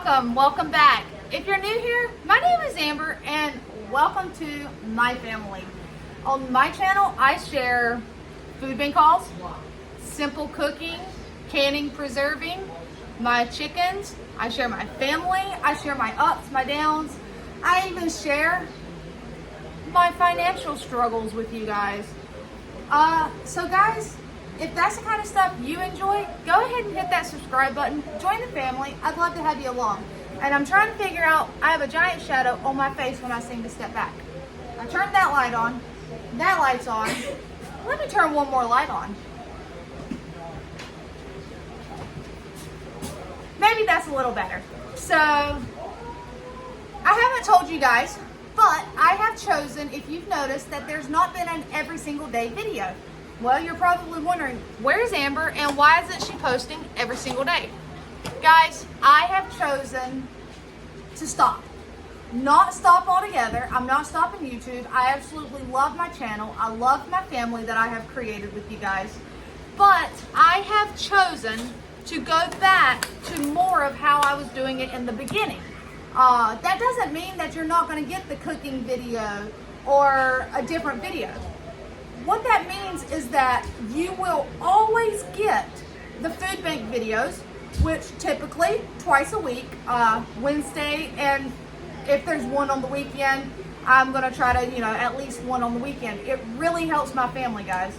welcome back. If you're new here, my name is Amber and welcome to my family. On my channel, I share food bank hauls, simple cooking, canning, preserving, my chickens. I share my family. I share my ups, my downs. I even share my financial struggles with you guys. So guys, if that's the kind of stuff you enjoy, go ahead and hit that subscribe button. Join the family. I'd love to have you along. And I'm trying to figure out, I have a giant shadow on my face when I seem to step back. I turned that light on. That light's on. Let me turn one more light on. Maybe that's a little better. So, I haven't told you guys, but I have chosen, if you've noticed, that there's not been an every single day video. Well, you're probably wondering, where's Amber and why isn't she posting every single day? Guys, I have chosen to stop. Not stop altogether. I'm not stopping YouTube. I absolutely love my channel. I love my family that I have created with you guys. But I have chosen to go back to more of how I was doing it in the beginning. That doesn't mean that you're not going to get the cooking video or a different video. What that means is that you will always get the food bank videos, which typically twice a week, Wednesday, and if there's one on the weekend, I'm gonna try to, at least one on the weekend. It really helps my family, guys.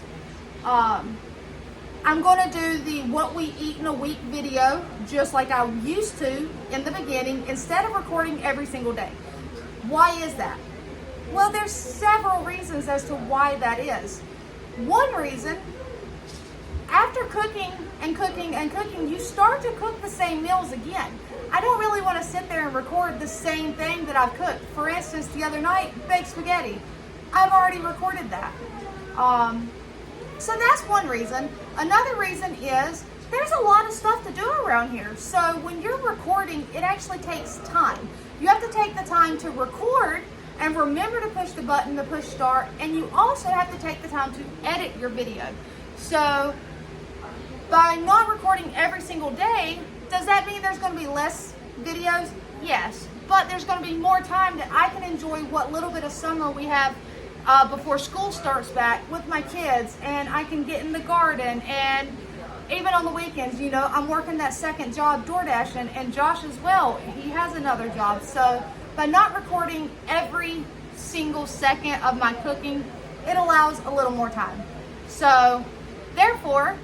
I'm gonna do the what we eat in a week video, just like I used to in the beginning, instead of recording every single day. Why is that? Well, there's several reasons as to why that is. One reason, after cooking and cooking and cooking, you start to cook the same meals again. I don't really want to sit there and record the same thing that I've cooked. For instance, the other night, baked spaghetti. I've already recorded that. So that's one reason. Another reason is there's a lot of stuff to do around here. So when you're recording, it actually takes time. You have to take the time to record and remember to push the button to push start, and you also have to take the time to edit your video. So by not recording every single day, does that mean there's going to be less videos? Yes, but there's going to be more time that I can enjoy what little bit of summer we have before school starts back with my kids, and I can get in the garden, and even on the weekends, I'm working that second job door dashing, and Josh as well, he has another job. So by not recording every single second of my cooking, it allows a little more time. So therefore,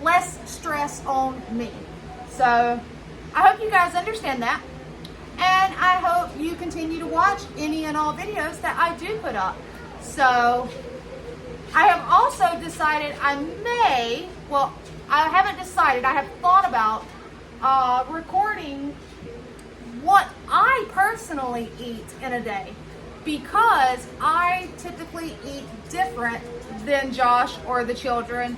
less stress on me. So I hope you guys understand that, and I hope you continue to watch any and all videos that I do put up. So I have also decided I haven't decided, I have thought about recording what I personally eat in a day, because I typically eat different than Josh or the children.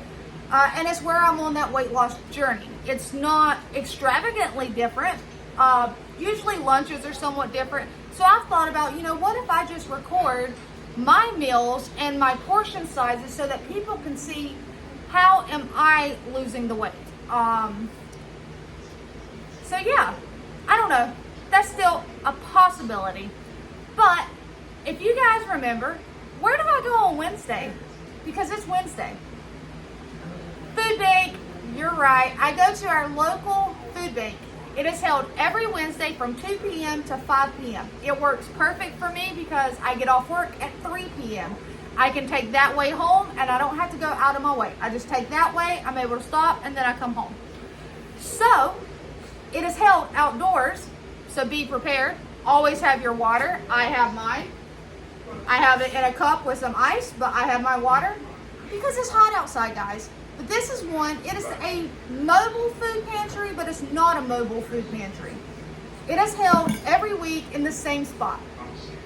And it's where I'm on that weight loss journey. It's not extravagantly different. Usually lunches are somewhat different. So I've thought about, what if I just record my meals and my portion sizes so that people can see how am I losing the weight. So yeah, I don't know. That's still a possibility. But if you guys remember, where do I go on Wednesday? Because it's Wednesday. Food bank, you're right. I go to our local food bank. It is held every Wednesday from 2 p.m. to 5 p.m. It works perfect for me because I get off work at 3 p.m. I can take that way home and I don't have to go out of my way. I just take that way, I'm able to stop, and then I come home. So, it is held outdoors, so be prepared. Always have your water. I have mine. I have it in a cup with some ice, but I have my water because it's hot outside, guys. But this is one, it is a mobile food pantry, but it's not a mobile food pantry. It is held every week in the same spot.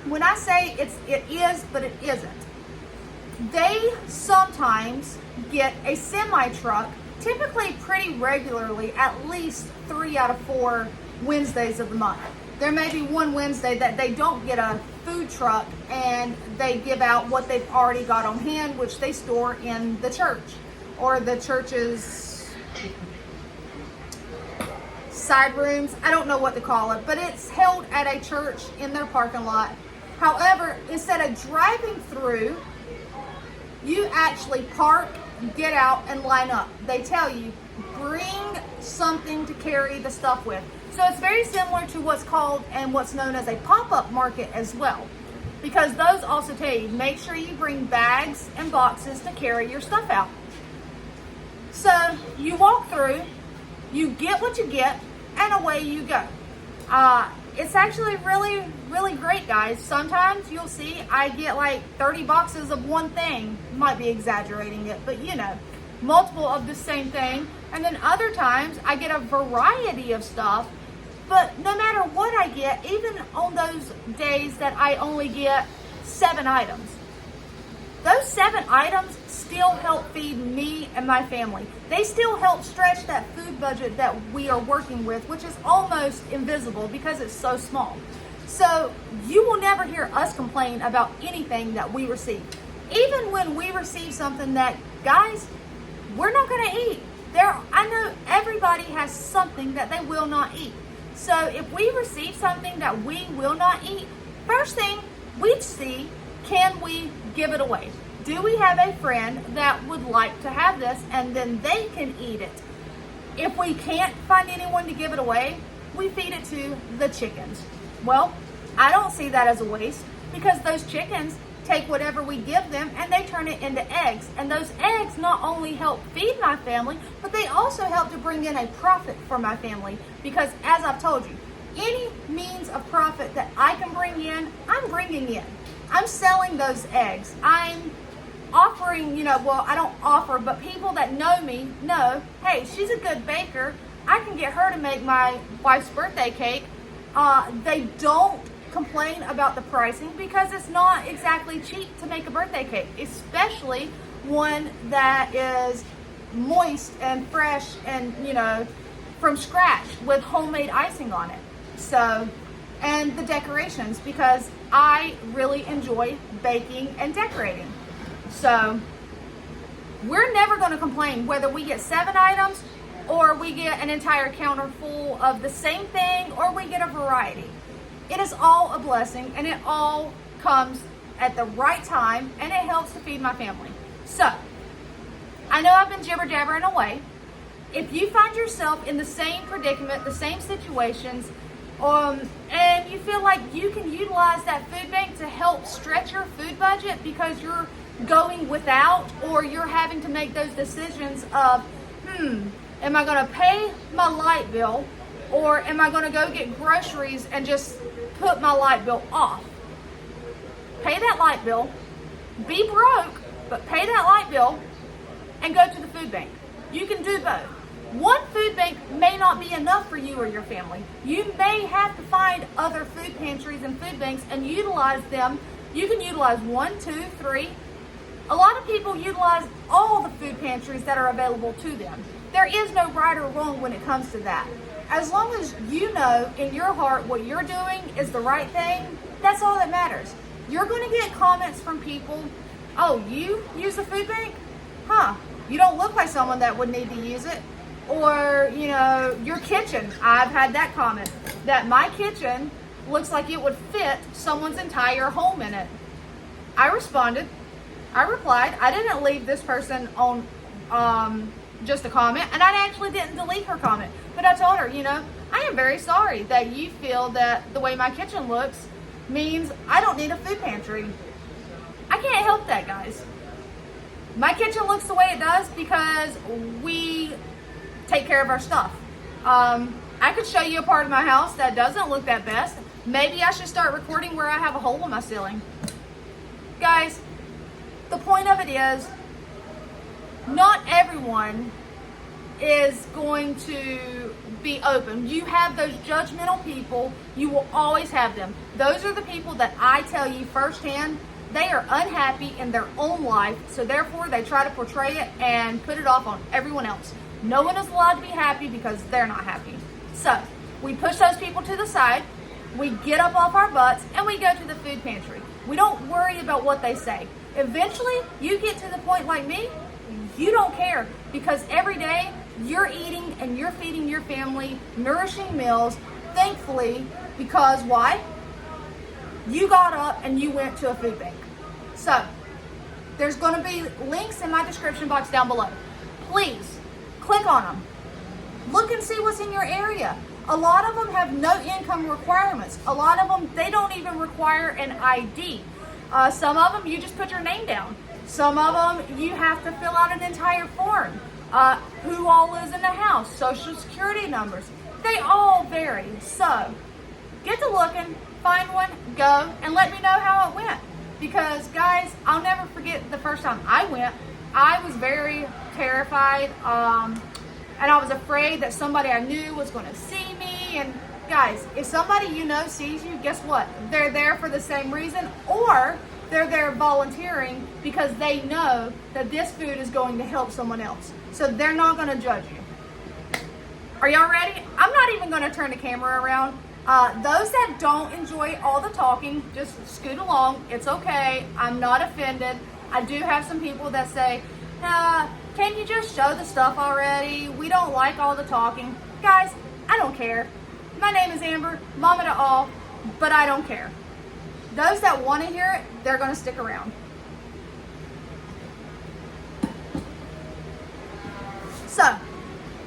When I say it is, but it isn't. They sometimes get a semi-truck, typically pretty regularly, at least 3 out of 4 Wednesdays of the month. There may be one Wednesday that they don't get a food truck and they give out what they've already got on hand, which they store in the church or the church's side rooms. I don't know what to call it, but it's held at a church in their parking lot. However, instead of driving through, you actually park, get out, and line up. They tell you, bring something to carry the stuff with. So it's very similar to what's called and what's known as a pop-up market as well. Because those also tell you, make sure you bring bags and boxes to carry your stuff out. So you walk through, you get what you get, and away you go. It's actually really, really great, guys. Sometimes you'll see I get like 30 boxes of one thing. Might be exaggerating it, but you know, multiple of the same thing. And then other times I get a variety of stuff. But no matter what I get, even on those days that I only get 7 items, those 7 items still help feed me and my family. They still help stretch that food budget that we are working with, which is almost invisible because it's so small. So you will never hear us complain about anything that we receive. Even when we receive something that, guys, we're not gonna eat. I know everybody has something that they will not eat. So if we receive something that we will not eat, first thing we'd see, can we give it away? Do we have a friend that would like to have this and then they can eat it? If we can't find anyone to give it away, we feed it to the chickens. Well, I don't see that as a waste because those chickens take whatever we give them and they turn it into eggs. And those eggs not only help feed my family, but they also help to bring in a profit for my family. Because as I've told you, any means of profit that I can bring in, I'm bringing in. I'm selling those eggs. I'm offering, well, I don't offer, but people that know me know, hey, she's a good baker. I can get her to make my wife's birthday cake. They don't complain about the pricing because it's not exactly cheap to make a birthday cake, especially one that is moist and fresh and from scratch with homemade icing on it. So, and the decorations, because I really enjoy baking and decorating. So we're never going to complain whether we get 7 items or we get an entire counter full of the same thing or we get a variety. It is all a blessing and it all comes at the right time and it helps to feed my family. So, I know I've been jibber jabbering away. If you find yourself in the same predicament, the same situations, and you feel like you can utilize that food bank to help stretch your food budget because you're going without or you're having to make those decisions of, am I going to pay my light bill or am I going to go get groceries and just put my light bill off? Pay that light bill, be broke, but pay that light bill and go to the food bank. You can do both. One food bank may not be enough for you or your family. You may have to find other food pantries and food banks and utilize them. You can utilize 1, 2, 3. A lot of people utilize all the food pantries that are available to them. There is no right or wrong when it comes to that. As long as you know in your heart what you're doing is the right thing, that's all that matters. You're going to get comments from people, oh, you use the food bank? Huh, you don't look like someone that would need to use it. Or, your kitchen. I've had that comment, that my kitchen looks like it would fit someone's entire home in it. I responded. I replied. I didn't leave this person on just a comment, and I actually didn't delete her comment. But I told her, I am very sorry that you feel that the way my kitchen looks means I don't need a food pantry. I can't help that, guys. My kitchen looks the way it does because we take care of our stuff. I could show you a part of my house that doesn't look that best. Maybe I should start recording where I have a hole in my ceiling. Guys, the point of it is, not everyone is going to be open. You have those judgmental people. You will always have them. Those are the people that I tell you firsthand, they are unhappy in their own life, so therefore they try to portray it and put it off on everyone else. No one is allowed to be happy because they're not happy. So we push those people to the side, we get up off our butts, and we go to the food pantry. We don't worry about what they say. Eventually, you get to the point like me, you don't care because every day you're eating and you're feeding your family nourishing meals, thankfully, because why? You got up and you went to a food bank. So there's going to be links in my description box down below. Please click on them. Look and see what's in your area. A lot of them have no income requirements. A lot of them, they don't even require an ID. Some of them, you just put your name down. Some of them, you have to fill out an entire form. Who all lives in the house, social security numbers. They all vary. So get to looking, find one, go, and let me know how it went. Because guys, I'll never forget the first time I went. I was very terrified, and I was afraid that somebody I knew was going to see me. And guys, if somebody you know sees you, guess what? They're there for the same reason, or they're there volunteering because they know that this food is going to help someone else. So they're not going to judge you. Are y'all ready? I'm not even going to turn the camera around. Those that don't enjoy all the talking, just scoot along. It's okay. I'm not offended. I do have some people that say, can you just show the stuff already? We don't like all the talking. Guys, I don't care. My name is Amber, mama to all, but I don't care. Those that want to hear it, they're going to stick around. So,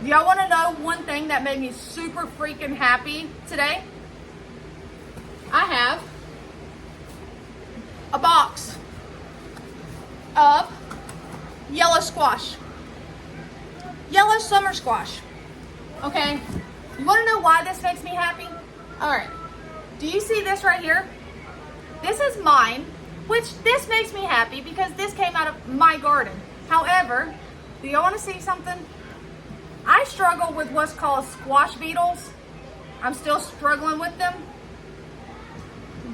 do y'all want to know one thing that made me super freaking happy today? I have a box of yellow squash. Yellow summer squash. Okay? You want to know why this makes me happy? Alright. Do you see this right here? This is mine, which this makes me happy because this came out of my garden. However, do you want to see something? I struggle with what's called squash beetles. I'm still struggling with them.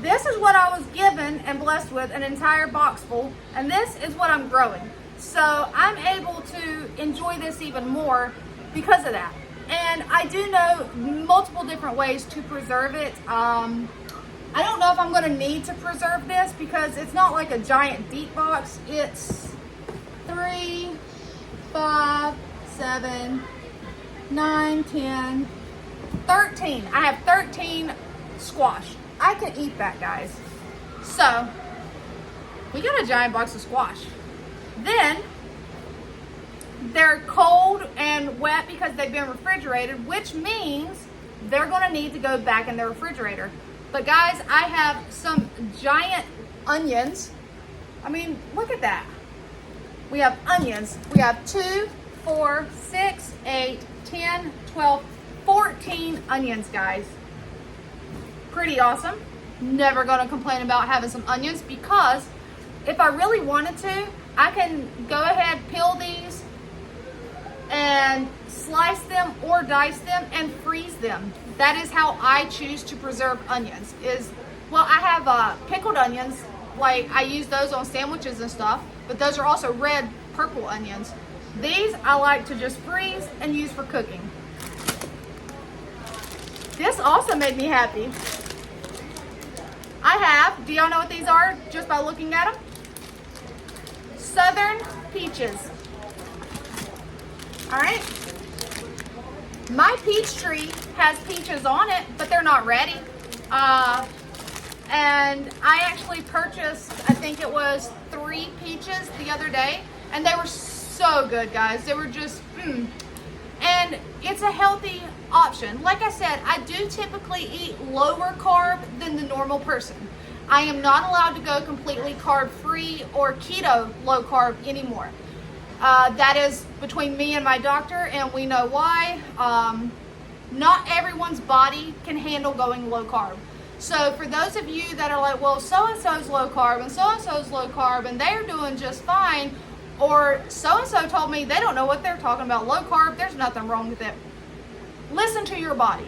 This is what I was given and blessed with, an entire box full, and this is what I'm growing. So I'm able to enjoy this even more because of that. And I do know multiple different ways to preserve it. I don't know if I'm going to need to preserve this because it's not like a giant deep box. It's 3, 5, 7, 9, 10, 13. I have 13 squash. I can eat that, guys. So, we got a giant box of squash. Then, they're cold and wet because they've been refrigerated, which means they're going to need to go back in the refrigerator. But guys, I have some giant onions. I mean, look at that. We have onions. We have 2, 4, 6, 8, 10, 12, 14 onions, guys. Pretty awesome. Never gonna complain about having some onions because if I really wanted to, I can go ahead, peel these and slice them or dice them and freeze them. That is how I choose to preserve onions. Well, I have pickled onions, like I use those on sandwiches and stuff, but those are also red, purple onions. These I like to just freeze and use for cooking. This also made me happy. I have, do y'all know what these are just by looking at them? Southern peaches. All right. My peach tree has peaches on it, but they're not ready. And I actually purchased, I think it was 3 peaches the other day, and they were so good, guys. They were just, And it's a healthy option. Like I said, I do typically eat lower carb than the normal person. I am not allowed to go completely carb free or keto low carb anymore. That is between me and my doctor, and we know why. Not everyone's body can handle going low carb. So for those of you that are like, well, so-and-so's low carb and so-and-so's low carb and they're doing just fine, or so-and-so told me they don't know what they're talking about, low carb, there's nothing wrong with it. Listen to your body.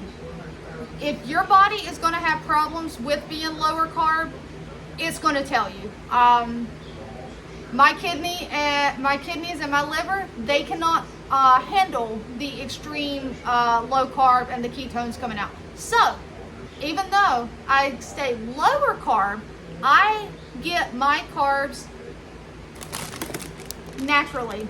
If your body is going to have problems with being lower carb, it's going to tell you. My kidneys and my liver, they cannot handle the extreme low carb and the ketones coming out. So, even though I stay lower carb, I get my carbs naturally.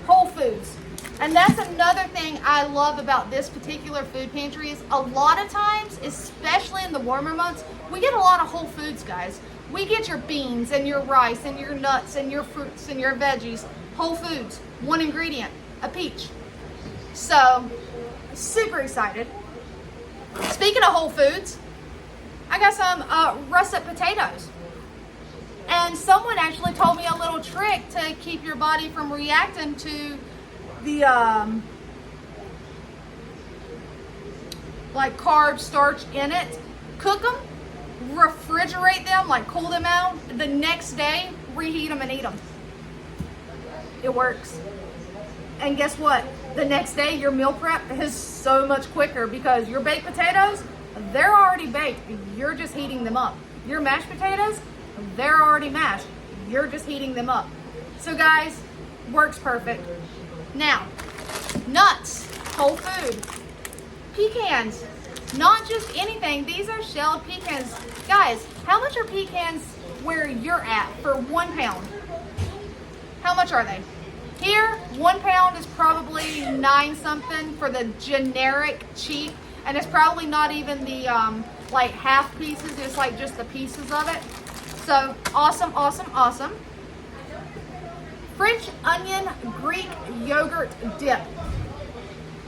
Whole foods. And that's another thing I love about this particular food pantry is a lot of times, especially in the warmer months, we get a lot of whole foods, guys. We get your beans and your rice and your nuts and your fruits and your veggies, whole foods, one ingredient, a peach. So, super excited. Speaking of whole foods, I got some russet potatoes. And someone actually told me a little trick to keep your body from reacting to the like carb, starch in it. Cook them, refrigerate them, like cool them out. The next day, reheat them and eat them. It works. And guess what? The next day, your meal prep is so much quicker because your baked potatoes, they're already baked. You're just heating them up. Your mashed potatoes, they're already mashed. You're just heating them up. So guys, works perfect. Now, nuts, whole food. Pecans, not just anything. These are shelled pecans. Guys, how much are pecans where you're at for 1 pound? How much are they? Here, 1 pound is probably 9 something for the generic cheap. And it's probably not even the like half pieces. It's like just the pieces of it. So awesome, awesome, awesome. French onion Greek yogurt dip.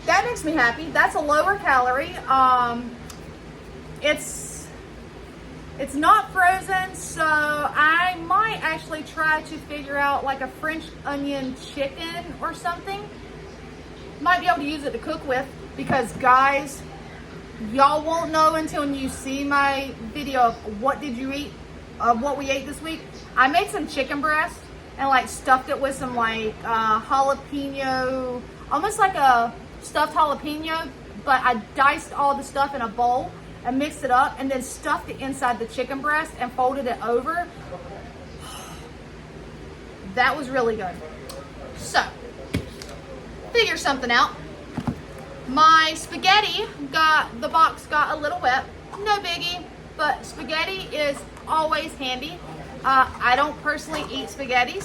That makes me happy. That's a lower calorie. It's not frozen, so I might actually try to figure out like a French onion chicken or something. Might be able to use it to cook with because guys, y'all won't know until you see my video of what did you eat, of what we ate this week. I made some chicken breast and like stuffed it with some like jalapeno, almost like a stuffed jalapeno, but I diced all the stuff in a bowl and mixed it up and then stuffed it inside the chicken breast and folded it over. That was really good. So, figure something out. My spaghetti the box got a little wet. No biggie, but spaghetti is always handy. I don't personally eat spaghetti,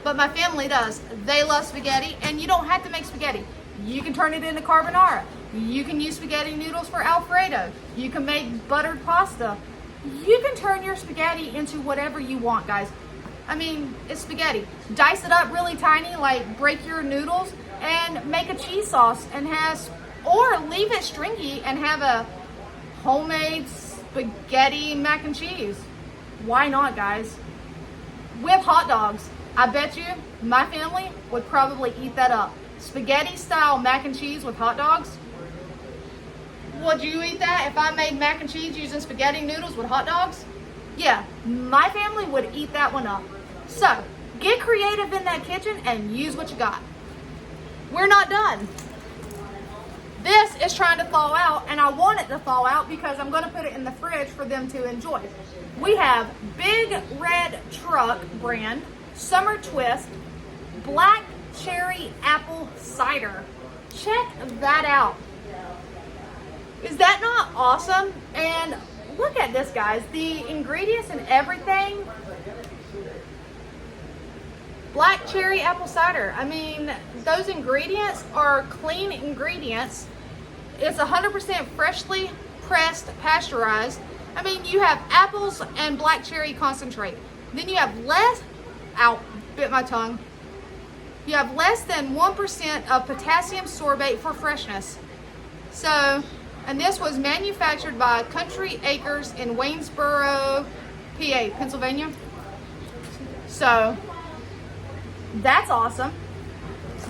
but my family does. They love spaghetti, and you don't have to make spaghetti. You can turn it into carbonara. You can use spaghetti noodles for Alfredo. You can make buttered pasta. You can turn your spaghetti into whatever you want, guys. I mean, it's spaghetti. Dice it up really tiny, like break your noodles and make a cheese sauce or leave it stringy and have a homemade spaghetti mac and cheese. Why not, guys? With hot dogs. I bet you my family would probably eat that up. Spaghetti style mac and cheese with hot dogs. Would you eat that if I made mac and cheese using spaghetti noodles with hot dogs? Yeah, my family would eat that one up. So, get creative in that kitchen and use what you got. We're not done. This is trying to thaw out, and I want it to thaw out because I'm going to put it in the fridge for them to enjoy. We have Big Red Truck brand, Summer Twist, Black Cherry Apple Cider. Check that out. Is that not awesome? And look at this, guys. The ingredients and everything. Black cherry apple cider. I mean, those ingredients are clean ingredients. It's 100% freshly pressed, pasteurized. I mean, you have apples and black cherry concentrate. Then you have bit my tongue. You have less than 1% of potassium sorbate for freshness. So, and this was manufactured by Country Acres in Waynesboro, PA, Pennsylvania. So, that's awesome.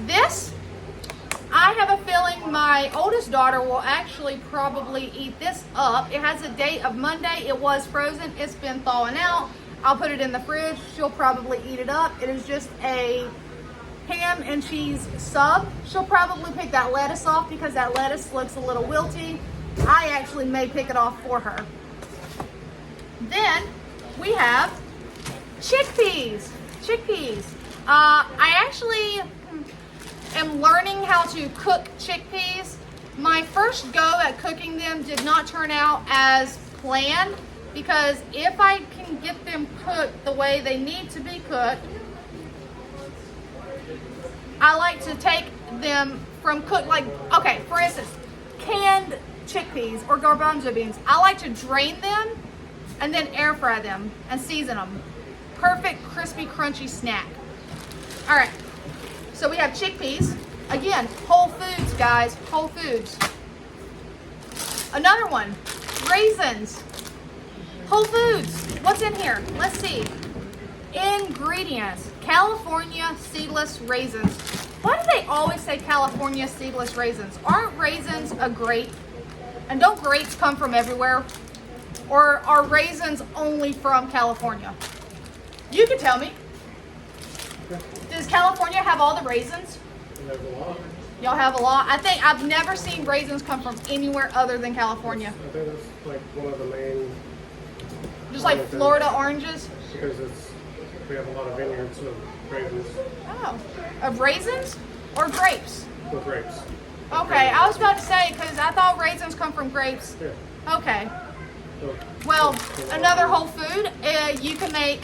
This, I have a feeling my oldest daughter will actually probably eat this up. It has a date of Monday. It was frozen. It's been thawing out. I'll put it in the fridge. She'll probably eat it up. It is just a ham and cheese sub. She'll probably pick that lettuce off because that lettuce looks a little wilty. I actually may pick it off for her. Then we have chickpeas. I actually am learning how to cook chickpeas. My first go at cooking them did not turn out as planned because if I can get them cooked the way they need to be cooked, I like to take them from cook, like, okay, for instance, canned chickpeas or garbanzo beans. I like to drain them and then air fry them and season them. Perfect, crispy, crunchy snack. All right, so we have chickpeas. Again, Whole Foods, guys, Whole Foods. Another one, raisins. Whole Foods, what's in here? Let's see. Ingredients, California seedless raisins. Why do they always say California seedless raisins? Aren't raisins a grape? And don't grapes come from everywhere? Or are raisins only from California? You can tell me. Does California have all the raisins? We have a lot. Y'all have a lot? I think I've never seen raisins come from anywhere other than California. I think that's like one of the main. Just like Florida oranges? Because we have a lot of vineyards of raisins. Oh, of raisins or grapes? With grapes. Okay, I was about to say, because I thought raisins come from grapes. Yeah. Okay. So, Well, another whole food, you can make,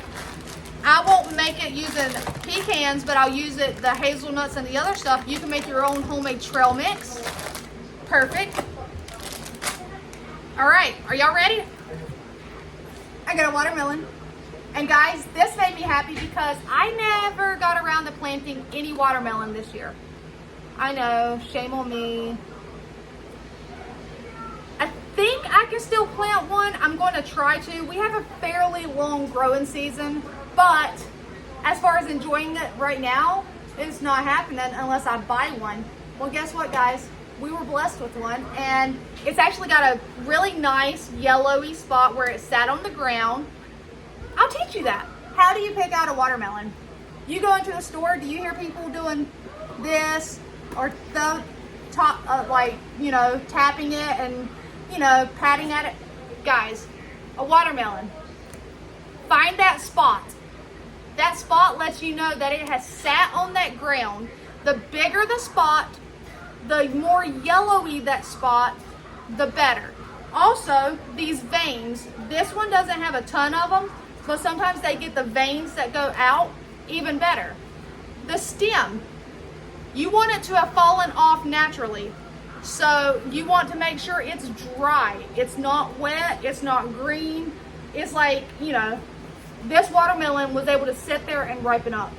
I won't make it using pecans, but I'll use it, the hazelnuts and the other stuff. You can make your own homemade trail mix. Perfect. All right, are y'all ready? I got a watermelon. And guys, this made me happy because I never got around to planting any watermelon this year. I know, shame on me. I think I can still plant one. I'm going to try to. We have a fairly long growing season, but as far as enjoying it right now, it's not happening unless I buy one. Well, guess what, guys? We were blessed with one, and it's actually got a really nice yellowy spot where it sat on the ground. I'll teach you that. How do you pick out a watermelon? You go into the store, do you hear people doing this or the top, like, you know, tapping it and, you know, patting at it? Guys, a watermelon. Find that spot. That spot lets you know that it has sat on that ground. The bigger the spot, the more yellowy that spot, the better. Also, these veins, this one doesn't have a ton of them, but sometimes they get the veins that go out, even better. The stem, you want it to have fallen off naturally. So you want to make sure it's dry. It's not wet, it's not green. It's like, you know, this watermelon was able to sit there and ripen up.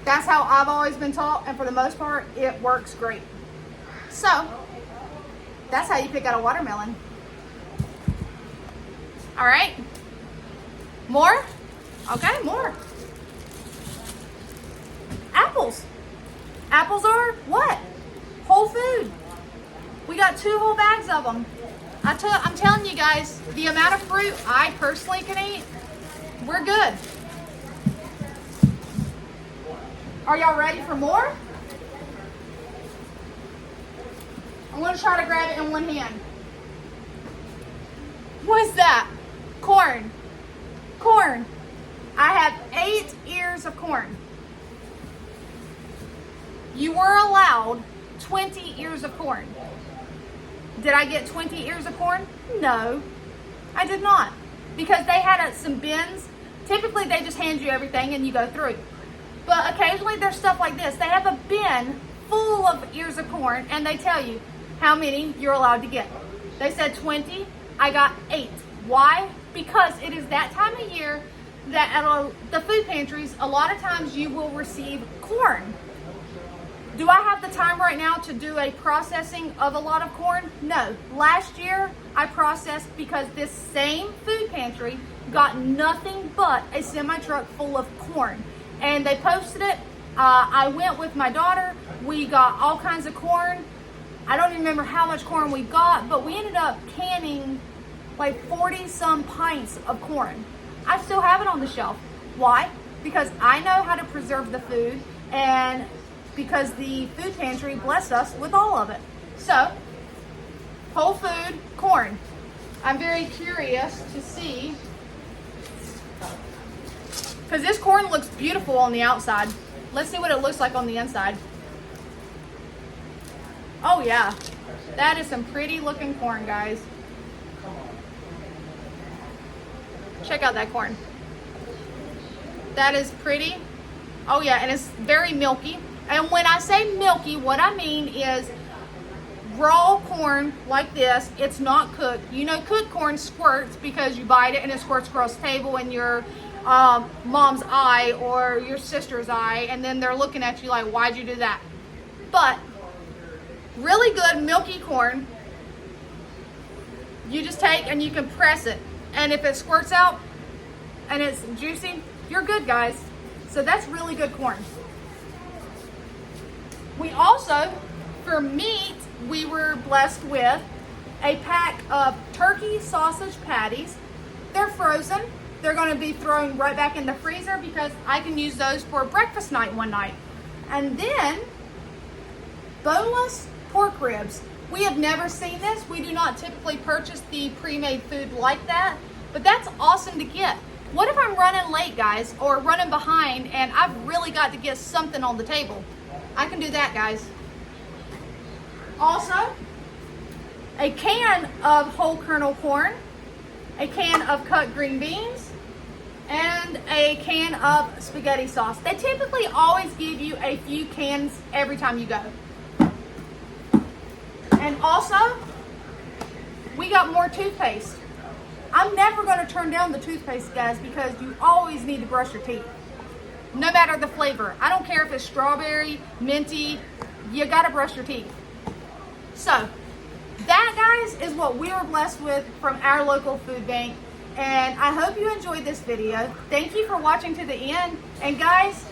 That's how I've always been taught, and for the most part, it works great. So, that's how you pick out a watermelon. All right. More? Okay, more. Apples. Apples are what? Whole food. We got 2 whole bags of them. I'm telling you guys, the amount of fruit I personally can eat, we're good. Are y'all ready for more? I'm gonna try to grab it in one hand. What's that? Corn. Corn. I have 8 ears of corn. You were allowed 20 ears of corn. Did I get 20 ears of corn? No, I did not. Because they had some bins. Typically they just hand you everything and you go through. But occasionally there's stuff like this. They have a bin full of ears of corn and they tell you how many you're allowed to get. They said 20, I got 8. Why? Because it is that time of year that at the food pantries, a lot of times you will receive corn. Do I have the time right now to do a processing of a lot of corn? No. Last year, I processed because this same food pantry got nothing but a semi-truck full of corn. And they posted it. I went with my daughter. We got all kinds of corn. I don't even remember how much corn we got, but we ended up canning like 40 some pints of corn. I still have it on the shelf. Why? Because I know how to preserve the food, and because the food pantry blessed us with all of it. So, whole food, corn. I'm very curious to see, because this corn looks beautiful on the outside. Let's see what it looks like on the inside. Oh yeah, that is some pretty looking corn, guys. Check out that corn. That is pretty. Oh yeah, and it's very milky. And when I say milky, what I mean is raw corn like this. It's not cooked. You know, cooked corn squirts because you bite it and it squirts across the table in your mom's eye or your sister's eye, and then they're looking at you like, why'd you do that? But really good milky corn, you just take and you can press it, and if it squirts out and it's juicy, you're good, guys. So that's really good corn. We also, for meat, we were blessed with a pack of turkey sausage patties. They're frozen. They're going to be thrown right back in the freezer because I can use those for breakfast night one night. And then boneless pork ribs. We have never seen this. We do not typically purchase the pre-made food like that, but that's awesome to get. What if I'm running late, guys, or running behind and I've really got to get something on the table? I can do that, guys. Also, a can of whole kernel corn, a can of cut green beans, and a can of spaghetti sauce. They typically always give you a few cans every time you go. And also, we got more toothpaste. I'm never going to turn down the toothpaste, guys, because you always need to brush your teeth. No matter the flavor. I don't care if it's strawberry, minty, you got to brush your teeth. So, that, guys, is what we were blessed with from our local food bank. And I hope you enjoyed this video. Thank you for watching to the end. And guys,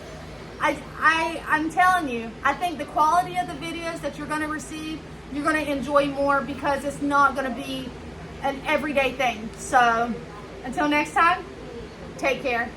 I'm telling you, I think the quality of the videos that you're going to receive, you're going to enjoy more because it's not going to be an everyday thing. So, until next time, take care.